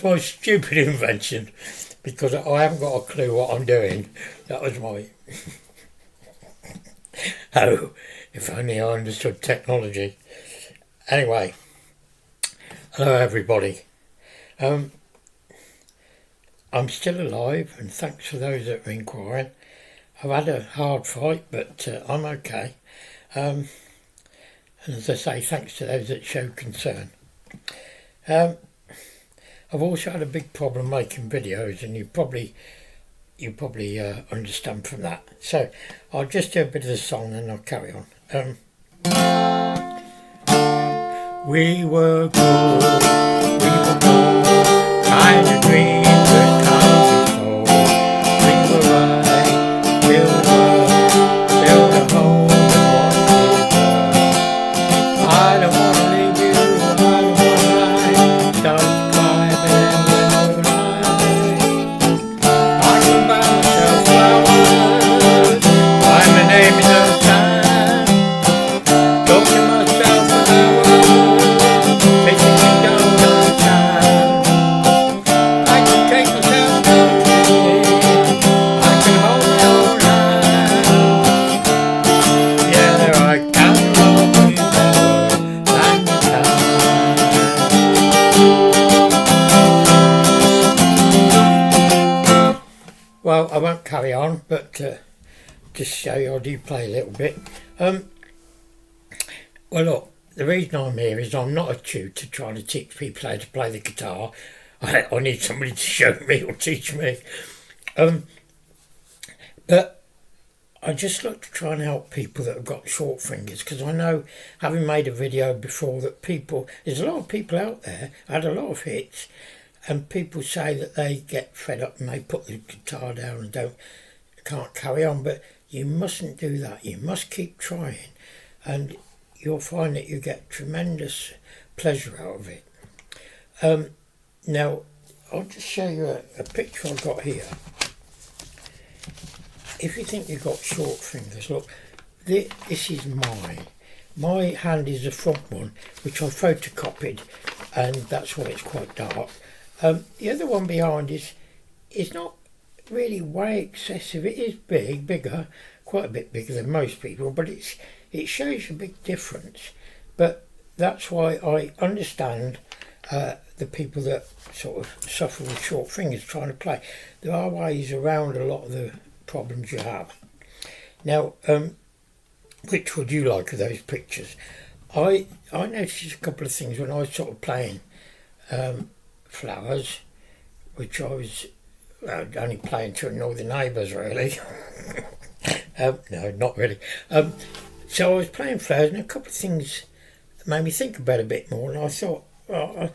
my stupid invention because I haven't got a clue what I'm doing. That was my... Oh, if only I understood technology. Anyway, hello everybody. I'm still alive, and thanks for those that are inquiring. I've had a hard fight, but I'm okay. And as I say, thanks to those that show concern. I've also had a big problem making videos, and you probably understand from that. So I'll just do a bit of the song and I'll carry on. We were cool, kind of dream that comes before. We were right, build a home and watch it burn. I don't want to leave you, I don't want to lie. Start climbing when we're lying. I can buy myself flowers, find my name in the sand. Talking myself when I was facing me down the time. I can take myself to the I can hold my own hand. Yeah, I can love you better than you can. Well, I won't carry on, but just show you I do play a little bit. Well, look, the reason I'm here is I'm not a tutor trying to teach people how to play the guitar. I need somebody to show me or teach me. But I just like to try and help people that have got short fingers, because I know, having made a video before, that there's a lot of people out there, I had a lot of hits, and people say that they get fed up and they put the guitar down and can't carry on. But you mustn't do that. You must keep trying, and you'll find that you get tremendous pleasure out of it. Now, I'll just show you a picture I've got here. If you think you've got short fingers, look, this is mine. My hand is the front one, which I photocopied, and that's why it's quite dark. The other one behind is not really way excessive. It is bigger, quite a bit bigger than most people, but it shows a big difference. But that's why I understand the people that sort of suffer with short fingers trying to play. There are ways around a lot of the problems you have. Now, which would you like of those pictures? I noticed a couple of things when I was sort of playing Flowers, which I was only playing to annoy the neighbours, really. No, not really. So I was playing Flowers, and a couple of things made me think about it a bit more, and I thought, well,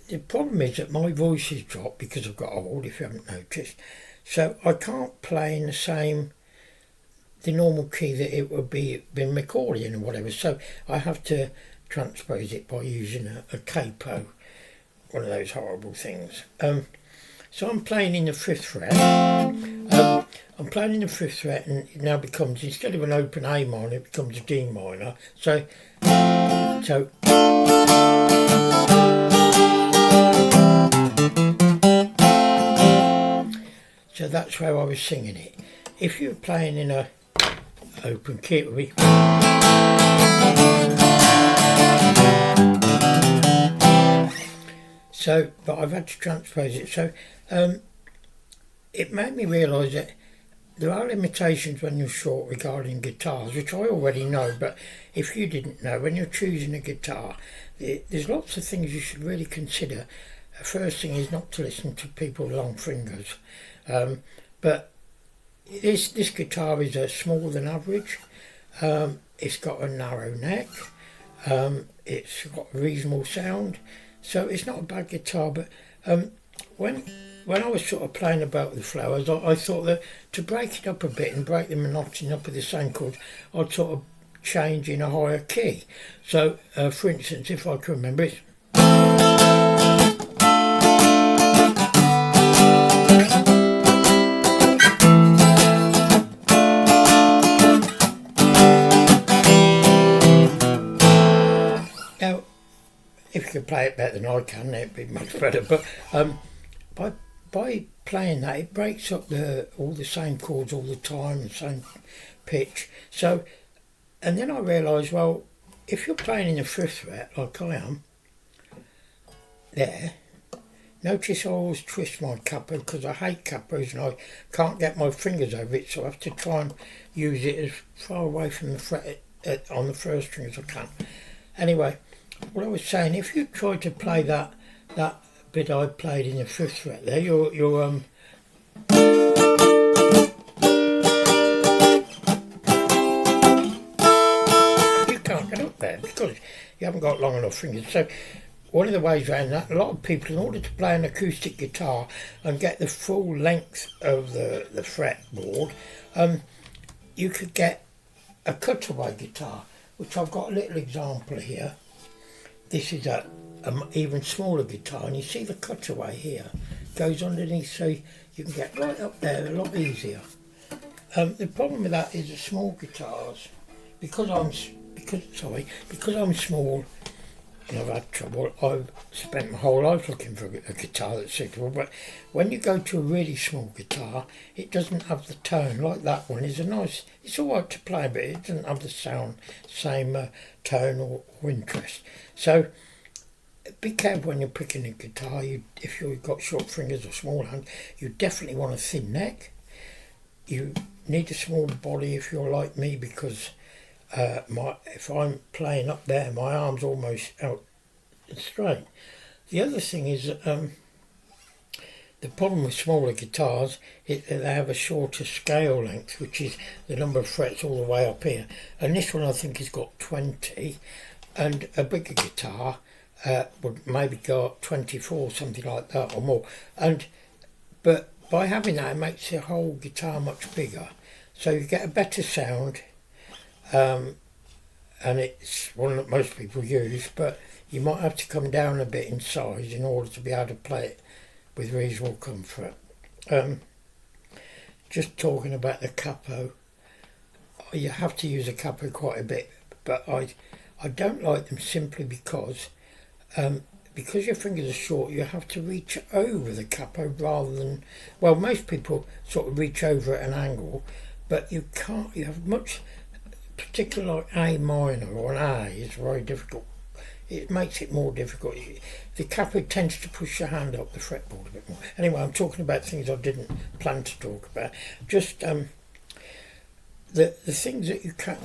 the problem is that my voice has dropped because I've got old, if you haven't noticed. So I can't play in the normal key that it would be been recording or whatever. So I have to transpose it by using a capo, one of those horrible things. So I'm playing in the 5th fret. I'm playing in the 5th fret, and it now becomes, instead of an open A minor, it becomes a D minor. So that's how I was singing it. If you're playing in a open key, it would be... So, but I've had to transpose it. So it made me realise that there are limitations when you're short regarding guitars, which I already know, but if you didn't know, when you're choosing a guitar, there's lots of things you should really consider. The first thing is not to listen to people with long fingers. But this guitar is smaller than average. It's got a narrow neck. It's got a reasonable sound. So it's not a bad guitar, but when I was sort of playing about with Flowers, I thought that to break it up a bit and break the monotony up with the same chords, I'd sort of change in a higher key. So, for instance, if I can remember, it's... Now, if you could play it better than I can, it'd be much better. But by playing that, it breaks up all the same chords all the time, the same pitch. So, and then I realised, well, if you're playing in the 5th fret like I am, there, notice I always twist my capo because I hate capos and I can't get my fingers over it, so I have to try and use it as far away from the fret on the 1st string as I can. Anyway, what I was saying, if you try to play that bit I played in the 5th fret there, you're you can't get up there because you haven't got long enough fingers. So one of the ways around that, a lot of people, in order to play an acoustic guitar and get the full length of the fretboard, you could get a cutaway guitar, which I've got a little example here. This is a even smaller guitar, and you see the cutaway here goes underneath, so you can get right up there a lot easier. The problem with that is the small guitars, because I'm small and I've had trouble. I've spent my whole life looking for a guitar that's suitable, but when you go to a really small guitar, it doesn't have the tone like that one. It's all right to play, but it doesn't have the same tone or interest. So be careful when you're picking a guitar. If you've got short fingers or small hands, you definitely want a thin neck. You need a small body if you're like me, because if I'm playing up there, my arm's almost out straight. The other thing is the problem with smaller guitars is that they have a shorter scale length, which is the number of frets all the way up here. And this one I think has got 20, and a bigger guitar would maybe go up 24, something like that or more. But by having that, it makes the whole guitar much bigger, so you get a better sound. And it's one that most people use, but you might have to come down a bit in size in order to be able to play it with reasonable comfort. Just talking about the capo, you have to use a capo quite a bit, but I don't like them simply because your fingers are short. You have to reach over the capo rather than, well, most people sort of reach over at an angle, but you can't. You have much, particularly like A minor or an A is very difficult. It makes it more difficult. The capo tends to push your hand up the fretboard a bit more. Anyway, I'm talking about things I didn't plan to talk about. Just the things that you can,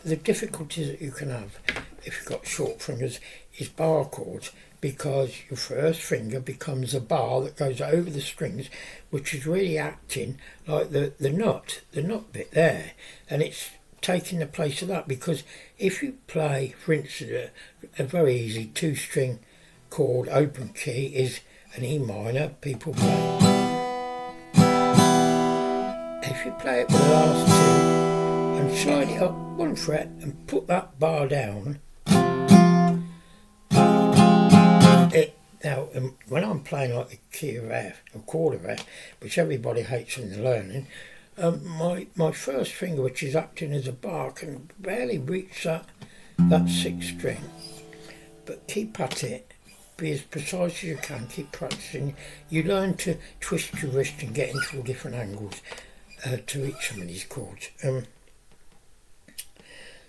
the difficulties that you can have if you've got short fingers is bar chords, because your 1st finger becomes a bar that goes over the strings, which is really acting like the nut bit there, and it's taking the place of that. Because if you play, for instance, a very easy 2-string chord, open key, is an E minor, people play. If you play it with the last 2 and slide it up 1 fret and put that bar down, now when I'm playing like the key of F, or chord of F, which everybody hates when they're learning, my 1st finger, which is acting as a bar, can barely reach that 6th string. But keep at it, be as precise as you can, keep practicing. You learn to twist your wrist and get into all different angles to reach some of these chords.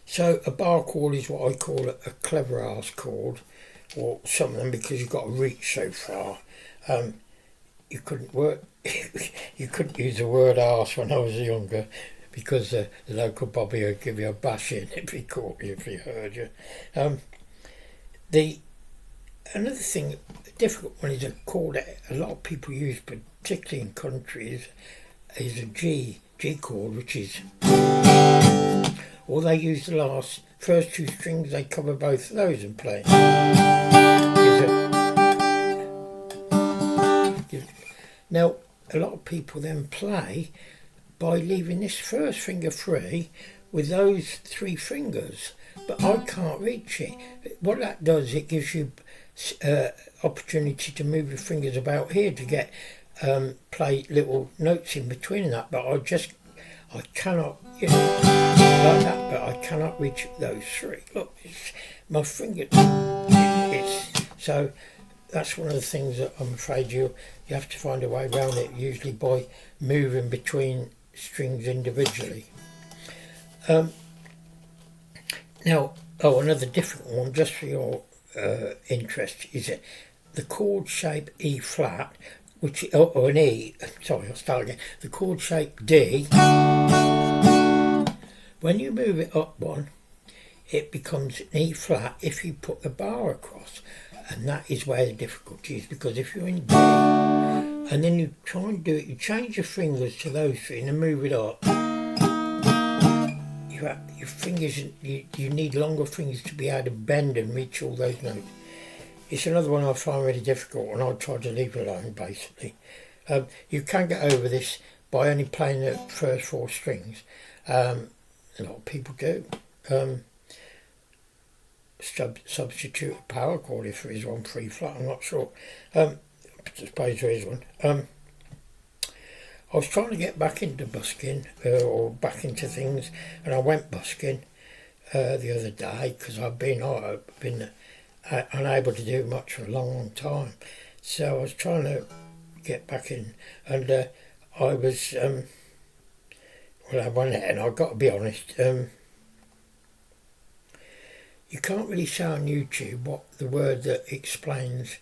So a bar chord is what I call a clever ass chord, or some of them, because you've got to reach so far. You couldn't use the word arse when I was younger, because the local bobby would give you a bashing if he caught you, if he heard you. Another thing, a difficult one, is a chord that a lot of people use, particularly in country, is a G chord, which is, or they use the first 2 strings, they cover both of those and play. Now, a lot of people then play by leaving this 1st finger free with those 3 fingers, but I can't reach it. What that does, it gives you opportunity to move your fingers about here to get play little notes in between that, but I cannot, like that, but I cannot reach those 3. Look, my finger, so that's one of the things that I'm afraid you have to find a way around it, usually by moving between strings individually. Now, another different one, just for your interest, is it the chord shape E flat, which or an E. Sorry, I'll start again. The chord shape D. When you move it up one, it becomes an E flat if you put the bar across, and that is where the difficulty is, because if you're in D and then you try and do it, you change your fingers to those three and then move it up. Your fingers, you need longer fingers to be able to bend and reach all those notes. It's another one I find really difficult, and I'll try to leave it alone, basically. You can get over this by only playing the first four strings. A lot of people do. Substitute a power chord if there is one free flat, I'm not sure. I suppose there is one. I was trying to get back into busking, or back into things, and I went busking the other day because I've been unable to do much for a long time. So I was trying to get back in, and I was, I went there, and I've got to be honest, you can't really say on YouTube what the word that explains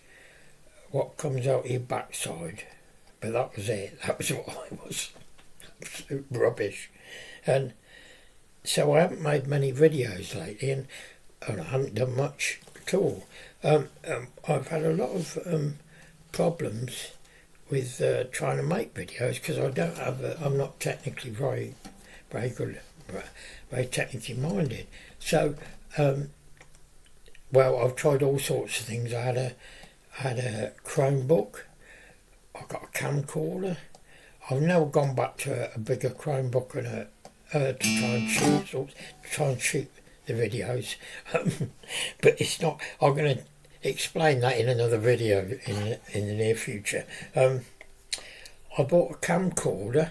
what comes out of your backside. But that was it. That was what I was. Absolute rubbish. And so I haven't made many videos lately, and I haven't done much at all. I've had a lot of problems with trying to make videos because I'm not technically very good, very technically minded. So, I've tried all sorts of things. I had a Chromebook. I've got a camcorder. I've now gone back to a bigger Chromebook and to try and shoot the videos. But it's not. I'm going to explain that in another video in the near future. I bought a camcorder,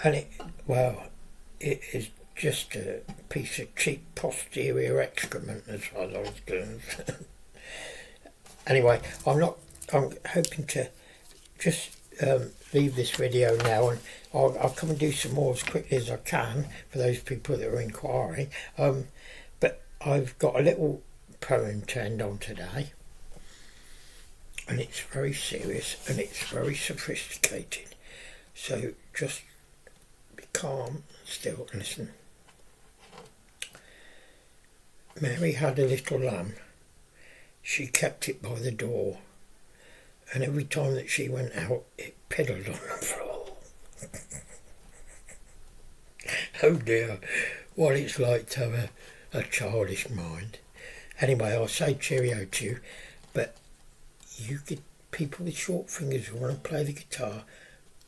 and it is just a piece of cheap posterior excrement as far as I was concerned. Anyway, I'm hoping to just leave this video now, and I'll come and do some more as quickly as I can for those people that are inquiring. But I've got a little poem to end on today, and it's very serious and it's very sophisticated. So just be calm, still, and listen. Mary had a little lamb. She kept it by the door, and every time that she went out, it piddled on the floor. Oh dear, what it's like to have a childish mind. Anyway, I'll say cheerio to you, but you people with short fingers who want to play the guitar,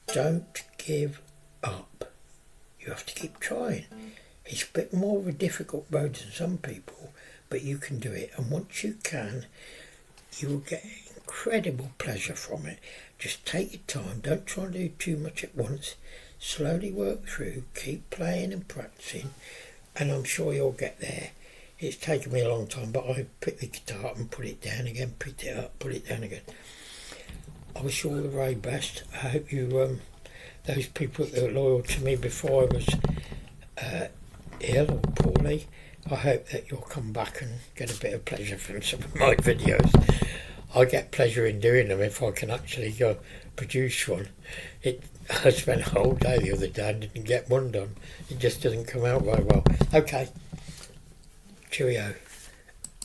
don't give up. You have to keep trying. It's a bit more of a difficult road than some people, but you can do it, and once you can, you will get incredible pleasure from it. Just take your time, don't try and do too much at once, slowly work through, keep playing and practicing, and I'm sure you'll get there. It's taken me a long time, but I picked the guitar up and put it down again, picked it up, put it down again. I wish you all the very best. I hope you, those people that were loyal to me before I was ill or poorly, I hope that you'll come back and get a bit of pleasure from some of my videos. I get pleasure in doing them if I can actually produce one. I spent a whole day the other day and didn't get one done. It just doesn't come out very well. Okay, cheerio.